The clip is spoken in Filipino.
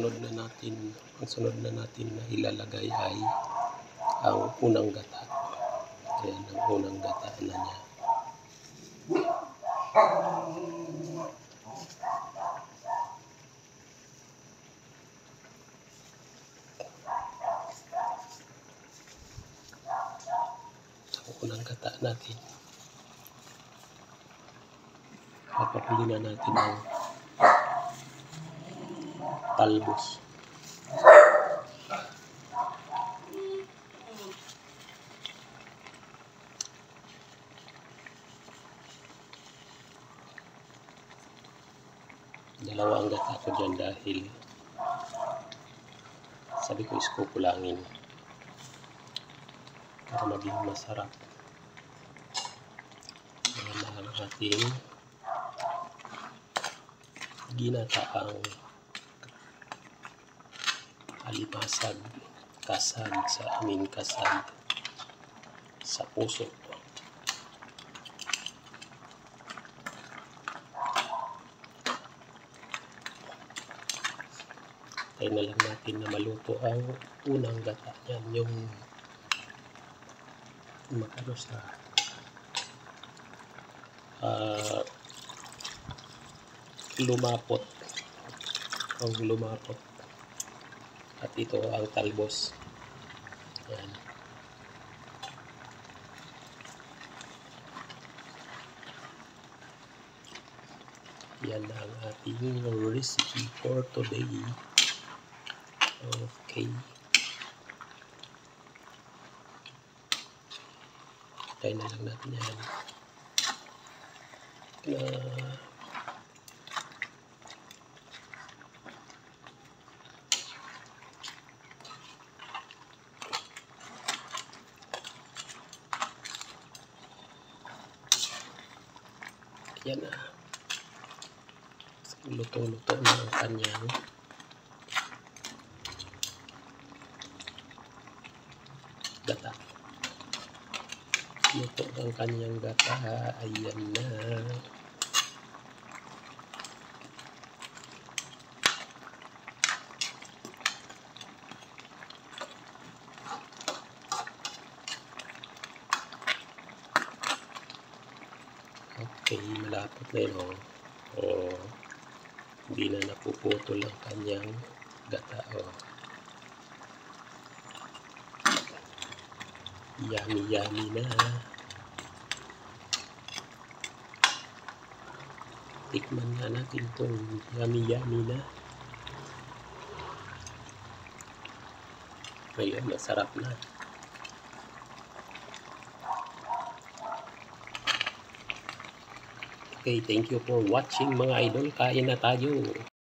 Ang sunod na natin na ilalagay ay ang unang gata. Ayan, ang unang gata na niya. Ang unang gata natin. Papapili na natin ang talbos. Dalawa ang gata ko dyan dahil sabi ko iskukulangin para maging masarap. Ayan na ang ating ginataang alimasag, kasag sa aming kasag sa puso. Tayo na lang natin na maluto ang unang gata yan, yung makano sa lumapot at ito ang talbos. Yan. Yan ang ating recipe for today. Okay. Tayo na lang natin yan. Yan na. Luto-luto na ang kanyang gata. Luto ang kanyang gata. Ayan na. Okay, malapot na yun. Hindi na napuputol ang kanyang gata. Yummy yummy na. Tikman nga natin kung yummy yummy na. Ayun, masarap na. Okay, thank you for watching mga idol. Kain na tayo.